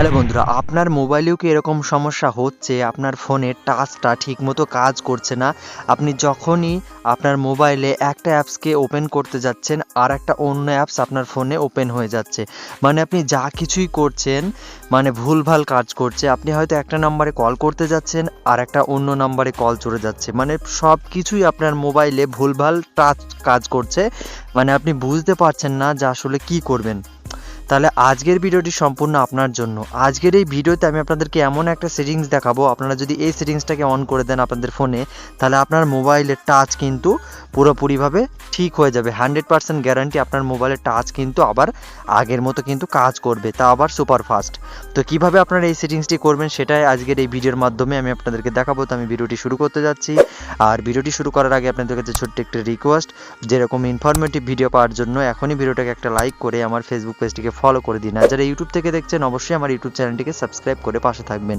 Hello বন্ধুরা, আপনার মোবাইলেও কি এরকম সমস্যা হচ্ছে? আপনার ফোনের টাচটা ঠিকমতো কাজ করছে না। আপনি যখনই আপনার মোবাইলে একটা অ্যাপসকে ওপেন করতে যাচ্ছেন, আরেকটা অন্য অ্যাপস আপনার ফোনে ওপেন হয়ে যাচ্ছে। মানে আপনি যা কিছুই করছেন, মানে ভুলভাল কাজ করছে। আপনি হয়তো একটা নাম্বারে কল করতে যাচ্ছেন, আরেকটা অন্য নাম্বারে কল চলে যাচ্ছে। মানে সব কিছুই আপনার মোবাইলে ভুলভাল টাচ কাজ করছে। মানে আপনি বুঝতে পারছেন না যে আসলে কী করবেন। তাহলে আজকের ভিডিওটি সম্পূর্ণ আপনার জন্য। আজকের এই ভিডিওতে আমি আপনাদেরকে এমন একটা সেটিংস দেখাবো, আপনারা যদি এই সেটিংসটাকে অন করে দেন আপনাদের ফোনে, তাহলে আপনার মোবাইলের টাচ কিন্তু পুরোপুরিভাবে ঠিক হয়ে যাবে। 100% গ্যারান্টি আপনার মোবাইলের টাচ কিন্তু আবার আগের মতো কিন্তু কাজ করবে, তা আবার সুপার ফাস্ট। তো কিভাবে আপনারা এই সেটিংসটি করবেন সেটাই আজকের এই ভিডিওর মাধ্যমে আমি আপনাদেরকে দেখাবো। তো আমি ভিডিওটি শুরু করতে যাচ্ছি। আর ভিডিওটি শুরু করার আগে আপনাদের কাছে ছোট্ট একটা রিকোয়েস্ট, যেরকম ইনফরমেটিভ ভিডিও পাওয়ার জন্য এখনই ভিডিওটাকে একটা লাইক করে আমার ফেসবুক পেজটিকে ফলো করে দিন। আর যারা ইউটিউব থেকে দেখছেন অবশ্যই আমার ইউটিউব চ্যানেলটিকে সাবস্ক্রাইব করে পাশে থাকবেন।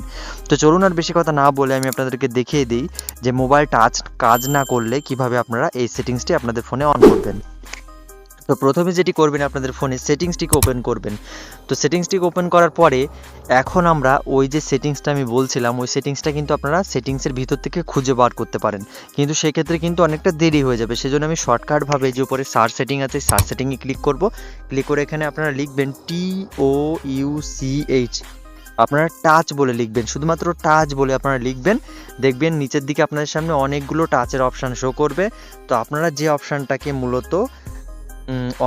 তো চলুন আর বেশি কথা না বলে আমি আপনাদেরকে দেখিয়ে দিই যে মোবাইল টাচ কাজ না করলে কিভাবে আপনারা এই সেটিংসটি আপনাদের ফোনে অন করবেন। তো প্রথমে যেটি করবেন, আপনাদের ফোনে সেটিংসটিকে ওপেন করবেন। তো সেটিংসটিকে ওপেন করার পরে এখন আমরা ওই যে সেটিংসটা আমি বলছিলাম, ওই সেটিংসটা কিন্তু আপনারা সেটিংসের ভিতর থেকে খুঁজে বার করতে পারেন, কিন্তু সেক্ষেত্রে কিন্তু অনেকটা দেরি হয়ে যাবে। সেজন্য আমি শর্টকাটভাবে যে উপরে সার্চ সেটিং আছে, সার্চ সেটিংয়ে ক্লিক করব। ক্লিক করে এখানে আপনারা লিখবেন TOUCH, আপনারা টাচ বলে লিখবেন, শুধুমাত্র টাচ বলে আপনারা লিখবেন। দেখবেন নিচের দিকে আপনাদের সামনে অনেকগুলো টাচের অপশান শো করবে। তো আপনারা যে অপশানটাকে মূলত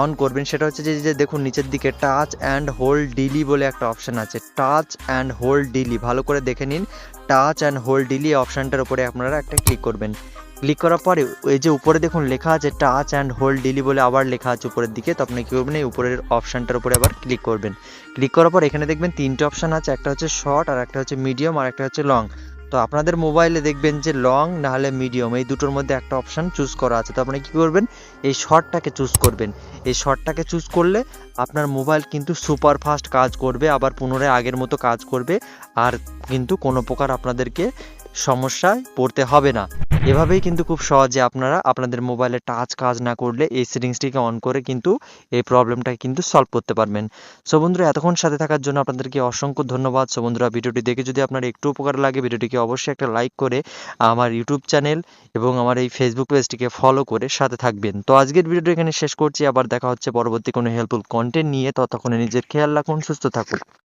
অন করবেন সেটা হচ্ছে যে দেখুন নিচের দিকে টাচ অ্যান্ড হোল্ড ডিলি বলে একটা অপশান আছে। টাচ অ্যান্ড হোল্ড ডিলি, ভালো করে দেখে নিন। টাচ অ্যান্ড হোল্ড ডিলি অপশানটার উপরে আপনারা একটা ক্লিক করবেন। ক্লিক করার পরে এই যে উপরে দেখুন লেখা আছে টাচ অ্যান্ড হোল্ড ডিলি বলে আবার লেখা আছে উপরের দিকে। তো আপনি কী করবেন, এই উপরের অপশানটার উপরে আবার ক্লিক করবেন। ক্লিক করার পর এখানে দেখবেন তিনটে অপশান আছে, একটা হচ্ছে শর্ট, আর একটা হচ্ছে মিডিয়াম, আর একটা হচ্ছে লং। তো আপনাদের মোবাইলে দেখবেন যে লং না হলে মিডিয়াম, এই দুটোর মধ্যে একটা অপশান চুজ করা আছে। তো আপনি কী করবেন, এই শর্টটাকে চুজ করবেন। এই শর্টটাকে চুজ করলে আপনার মোবাইল কিন্তু সুপার ফাস্ট কাজ করবে, আবার পুনরায় আগের মতো কাজ করবে। আর কিন্তু কোনো প্রকার আপনাদেরকে সমস্যায় পড়তে হবে না। এভাবেই কিন্তু খুব সহজে আপনারা আপনাদের মোবাইলে টাচ কাজ না করলে এই সেটিংসটিকে অন করে কিন্তু এই প্রবলেমটাকে কিন্তু সলভ করতে পারবেন। সো বন্ধুরা, এতক্ষণ সাথে থাকার জন্য আপনাদেরকে অসংখ্য ধন্যবাদ। সো বন্ধুরা, ভিডিওটি দেখে যদি আপনার একটু উপকার লাগে, ভিডিওটিকে অবশ্যই একটা লাইক করে আমার ইউটিউব চ্যানেল এবং আমার এই ফেসবুক পেজটিকে ফলো করে সাথে থাকবেন। তো আজকের ভিডিওটি এখানে শেষ করছি, আবার দেখা হচ্ছে পরবর্তী কোনো হেল্পফুল কন্টেন্ট নিয়ে। ততক্ষণে নিজের খেয়াল রাখুন, সুস্থ থাকুন।